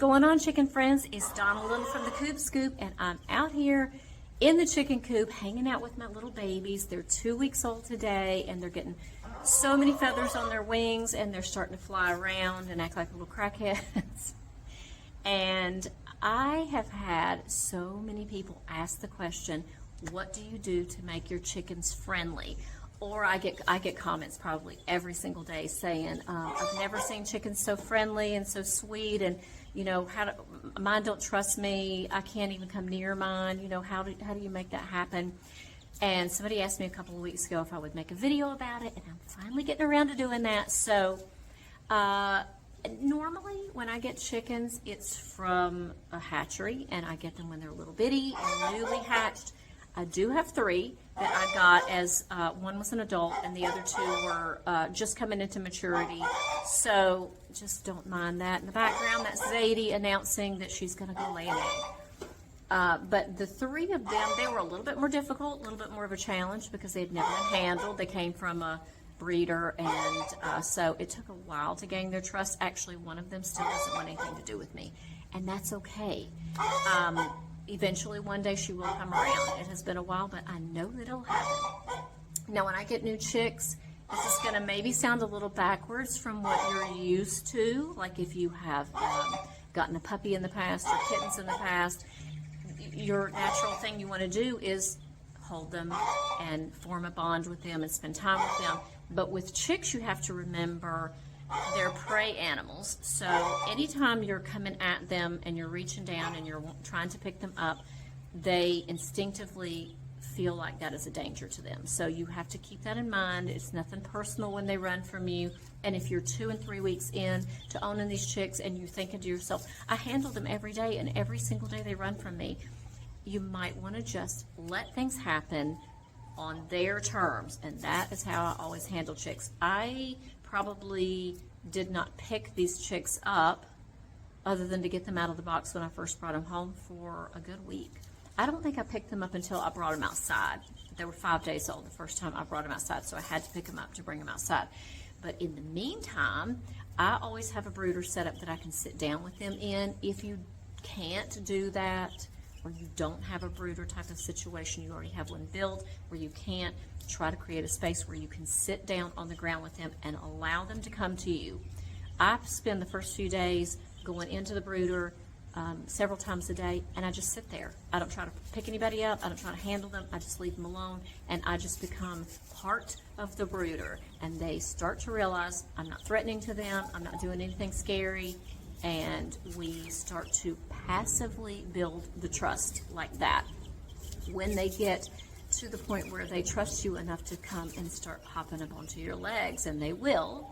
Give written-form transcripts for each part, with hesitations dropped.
going on, chicken friends? It's Donna Little from the Coop Scoop, and I'm out here in the chicken coop hanging out with my little babies. They're 2 weeks old today, and they're getting so many feathers on their wings, and they're starting to fly around and act like little crackheads. And I have had so many people ask the question, what do you do to make your chickens friendly? Or I get comments probably every single day saying, I've never seen chickens so friendly and so sweet, and mine don't trust me. I can't even come near mine. How do you make that happen? And somebody asked me a couple of weeks ago if I would make a video about it, and I'm finally getting around to doing that. So normally when I get chickens, it's from a hatchery, and I get them when they're little bitty and newly hatched. I do have 3 that I got as one was an adult and the other 2 were just coming into maturity. So just don't mind that. In the background, that's Zadie announcing that she's going to go lay an egg. But the 3 of them, they were a little bit more difficult, a little bit more of a challenge because they'd never been handled. They came from a breeder, and so it took a while to gain their trust. Actually, one of them still doesn't want anything to do with me, and that's okay. Eventually, one day she will come around. It has been a while, but I know that it'll happen. Now, when I get new chicks, this is going to maybe sound a little backwards from what you're used to. Like if you have gotten a puppy in the past or kittens in the past, your natural thing you want to do is hold them and form a bond with them and spend time with them. But with chicks, you have to remember they're prey animals, so anytime you're coming at them and you're reaching down and you're trying to pick them up, they instinctively feel like that is a danger to them. So you have to keep that in mind. It's nothing personal when they run from you. And if you're 2 and 3 weeks in to owning these chicks and you're thinking to yourself, I handle them every day and every single day they run from me, you might want to just let things happen on their terms. And that is how I always handle chicks. I probably did not pick these chicks up other than to get them out of the box when I first brought them home for a good week. I don't think I picked them up until I brought them outside. They were 5 days old the first time I brought them outside, so I had to pick them up to bring them outside. But in the meantime, I always have a brooder set up that I can sit down with them in. If you can't do that, or you don't have a brooder type of situation, you already have one built where you can't, try to create a space where you can sit down on the ground with them and allow them to come to you. I spend the first few days going into the brooder several times a day, and I just sit there. I don't try to pick anybody up. I don't try to handle them. I just leave them alone, and I just become part of the brooder, and they start to realize I'm not threatening to them. I'm not doing anything scary, and we start to passively build the trust like that. When they get to the point where they trust you enough to come and start hopping up onto your legs, and they will.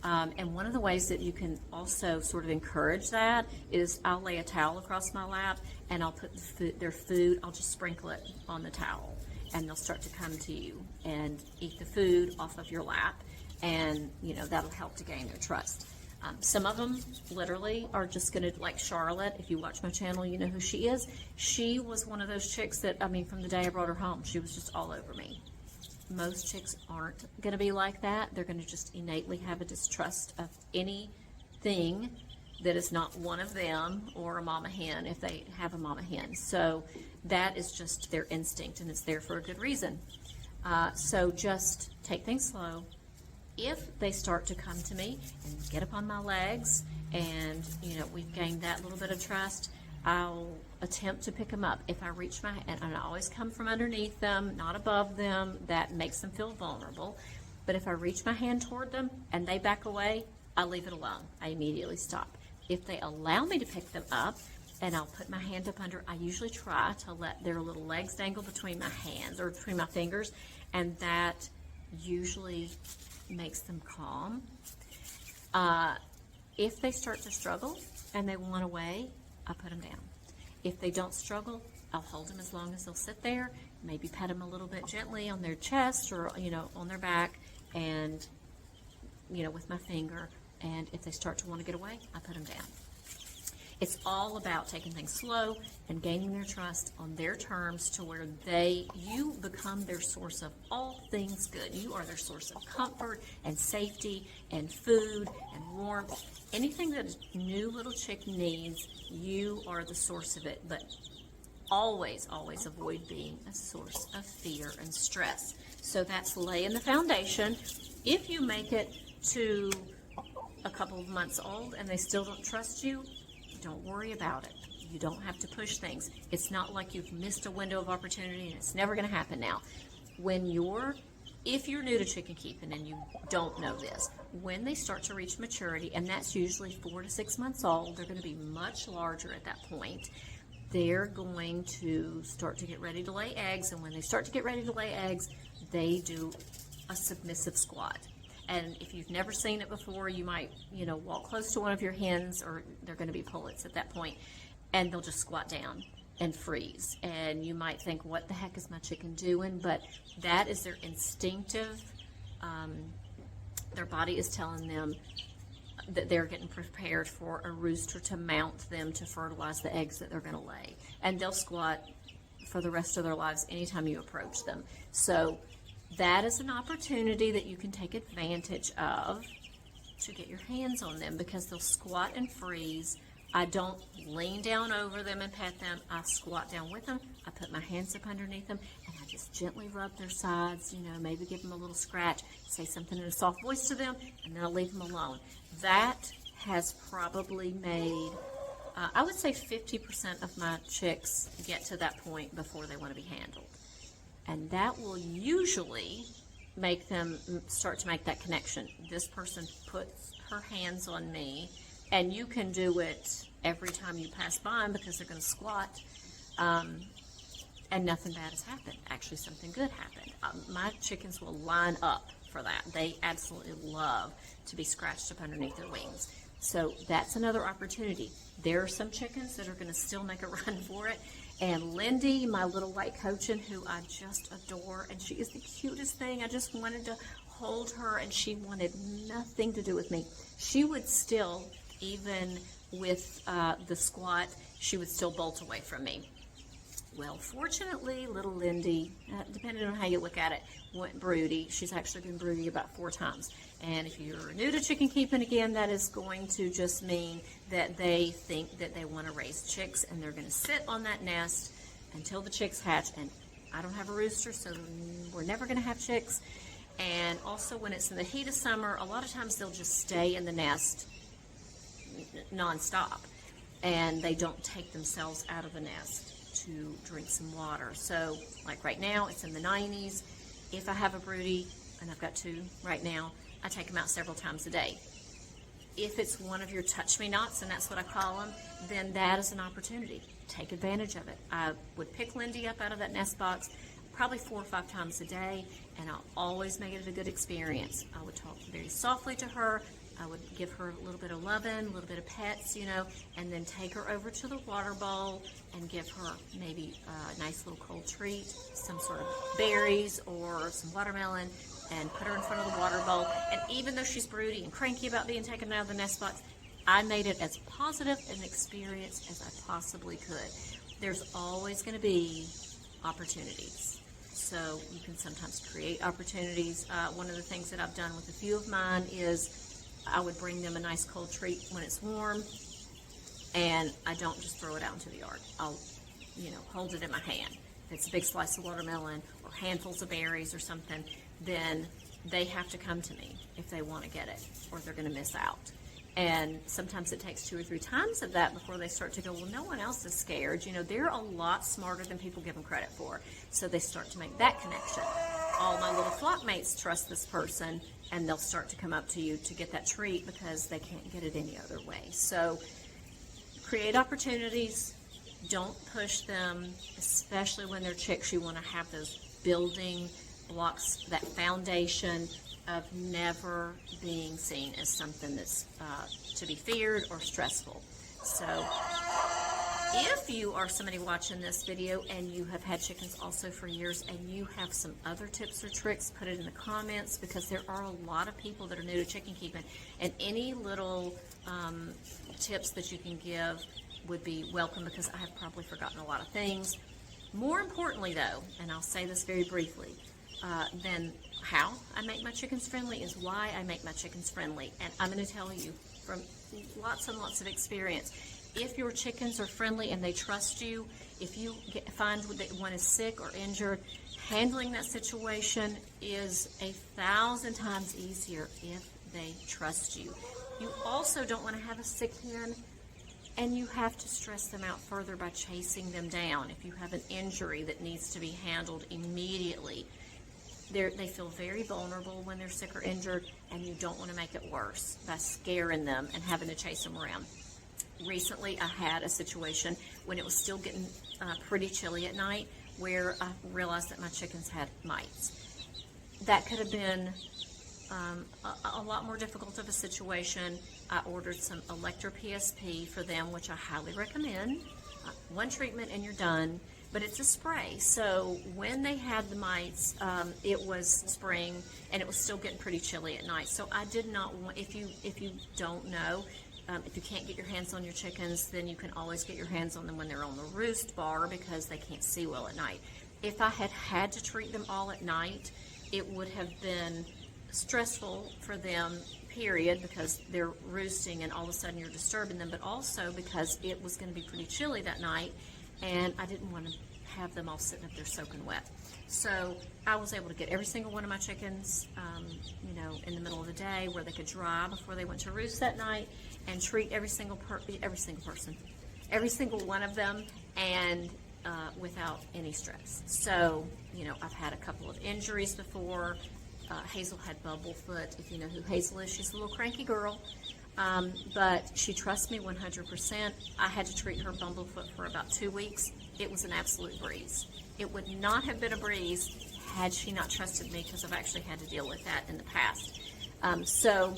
And one of the ways that you can also sort of encourage that is I'll lay a towel across my lap and I'll put their food, I'll just sprinkle it on the towel, and they'll start to come to you and eat the food off of your lap, and that'll help to gain their trust. Some of them literally are just going to, like Charlotte, if you watch my channel, you know who she is. She was one of those chicks that, from the day I brought her home, she was just all over me. Most chicks aren't going to be like that. They're going to just innately have a distrust of anything that is not one of them or a mama hen if they have a mama hen. So that is just their instinct, and it's there for a good reason. So just take things slow. If they start to come to me and get up on my legs and, we've gained that little bit of trust, I'll attempt to pick them up. If I reach my hand, and I always come from underneath them, not above them, that makes them feel vulnerable. But if I reach my hand toward them and they back away, I leave it alone. I immediately stop. If they allow me to pick them up and I'll put my hand up under, I usually try to let their little legs dangle between my hands or between my fingers, and that usually makes them calm. If they start to struggle and they want away, I put them down. If they don't struggle, I'll hold them as long as they'll sit there, maybe pet them a little bit gently on their chest or on their back, and with my finger. And if they start to want to get away, I put them down. It's all about taking things slow and gaining their trust on their terms to where you become their source of all things good. You are their source of comfort and safety and food and warmth. Anything that a new little chick needs, you are the source of it. But always, always avoid being a source of fear and stress. So that's laying the foundation. If you make it to a couple of months old and they still don't trust you, don't worry about it. You don't have to push things. It's not like you've missed a window of opportunity and it's never going to happen now. If you're new to chicken keeping and you don't know this, when they start to reach maturity, and that's usually 4 to 6 months old, they're going to be much larger at that point. They're going to start to get ready to lay eggs, and when they start to get ready to lay eggs, they do a submissive squat. And if you've never seen it before, you might, walk close to one of your hens, or they're going to be pullets at that point, and they'll just squat down and freeze. And you might think, what the heck is my chicken doing? But that is their instinctive, their body is telling them that they're getting prepared for a rooster to mount them to fertilize the eggs that they're going to lay. And they'll squat for the rest of their lives anytime you approach them. So that is an opportunity that you can take advantage of to get your hands on them, because they'll squat and freeze. I don't lean down over them and pet them. I squat down with them. I put my hands up underneath them, and I just gently rub their sides, maybe give them a little scratch, say something in a soft voice to them, and then I'll leave them alone. That has probably made, I would say 50% of my chicks get to that point before they want to be handled. And that will usually make them start to make that connection. This person puts her hands on me, and you can do it every time you pass by them because they're going to squat, and nothing bad has happened. Actually, something good happened. My chickens will line up for that. They absolutely love to be scratched up underneath their wings. So that's another opportunity. There are some chickens that are going to still make a run for it. And Lindy, my little white cochin, who I just adore, and she is the cutest thing. I just wanted to hold her, and she wanted nothing to do with me. She would still, even with the squat, she would still bolt away from me. Well, fortunately, little Lindy, depending on how you look at it, went broody. She's actually been broody about 4 times. And if you're new to chicken keeping, again, that is going to just mean that they think that they want to raise chicks, and they're going to sit on that nest until the chicks hatch. And I don't have a rooster, so we're never going to have chicks. And also, when it's in the heat of summer, a lot of times they'll just stay in the nest nonstop, and they don't take themselves out of the nest to drink some water. So like right now, it's in the 90s. If I have a broody, and I've got 2 right now, I take them out several times a day. If it's one of your touch-me-nots, and that's what I call them, then that is an opportunity. Take advantage of it. I would pick Lindy up out of that nest box probably 4 or 5 times a day, and I'll always make it a good experience. I would talk very softly to her. I would give her a little bit of loving, a little bit of pets, and then take her over to the water bowl and give her maybe a nice little cold treat, some sort of berries or some watermelon, and put her in front of the water bowl. And even though she's broody and cranky about being taken out of the nest box, I made it as positive an experience as I possibly could. There's always going to be opportunities. So you can sometimes create opportunities. One of the things that I've done with a few of mine is I would bring them a nice cold treat when it's warm, and I don't just throw it out into the yard. I'll, hold it in my hand. If it's a big slice of watermelon or handfuls of berries or something, then they have to come to me if they want to get it, or they're going to miss out. And sometimes it takes 2 or 3 times of that before they start to go, well, no one else is scared. They're a lot smarter than people give them credit for. So they start to make that connection. All my little flock mates trust this person, and they'll start to come up to you to get that treat because they can't get it any other way. So create opportunities. Don't push them, especially when they're chicks. You want to have those building blocks, that foundation of never being seen as something that's to be feared or stressful. So if you are somebody watching this video and you have had chickens also for years and you have some other tips or tricks, put it in the comments, because there are a lot of people that are new to chicken keeping, and any little tips that you can give would be welcome, because I have probably forgotten a lot of things. More importantly though, and I'll say this very briefly, than how I make my chickens friendly is why I make my chickens friendly. And I'm going to tell you from lots and lots of experience, if your chickens are friendly and they trust you, if you find that one is sick or injured, handling that situation is 1,000 times easier if they trust you. You also don't want to have a sick hen and you have to stress them out further by chasing them down. If you have an injury that needs to be handled immediately, they feel very vulnerable when they're sick or injured, and you don't want to make it worse by scaring them and having to chase them around. Recently, I had a situation when it was still getting pretty chilly at night where I realized that my chickens had mites. That could have been a lot more difficult of a situation. I ordered some Electro PSP for them, which I highly recommend. One treatment and you're done, but it's a spray. So when they had the mites, it was spring and it was still getting pretty chilly at night. So I did not want, if you don't know, if you can't get your hands on your chickens, then you can always get your hands on them when they're on the roost bar, because they can't see well at night. If I had to treat them all at night, it would have been stressful for them, period, because they're roosting and all of a sudden you're disturbing them, but also because it was going to be pretty chilly that night and I didn't want to have them all sitting up there soaking wet. So I was able to get every single one of my chickens, in the middle of the day where they could dry before they went to roost that night, and treat every single one of them, and without any stress. So, I've had a couple of injuries before. Hazel had bumblefoot. If you know who Hazel is, she's a little cranky girl, but she trusts me 100%. I had to treat her bumblefoot for about 2 weeks. It was an absolute breeze. It would not have been a breeze had she not trusted me, because I've actually had to deal with that in the past. So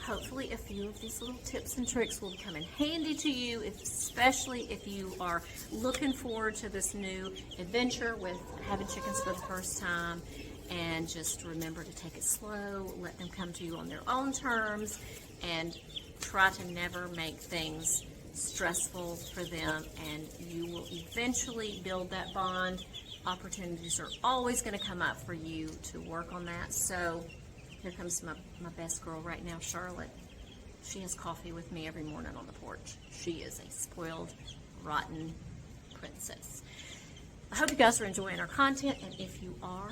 hopefully a few of these little tips and tricks will come in handy to you, especially if you are looking forward to this new adventure with having chickens for the first time. And just remember to take it slow, let them come to you on their own terms, and try to never make things stressful for them, and you will eventually build that bond. Opportunities are always going to come up for you to work on that. So here comes my best girl right now, Charlotte. She has coffee with me every morning on the porch. She is a spoiled, rotten princess. I hope you guys are enjoying our content, and if you are,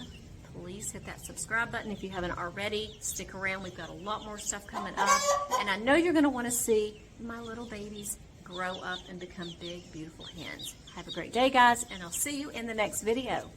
please hit that subscribe button. If you haven't already, stick around. We've got a lot more stuff coming up, and I know you're going to want to see my little babies grow up and become big, beautiful hens. Have a great day, guys, and I'll see you in the next video.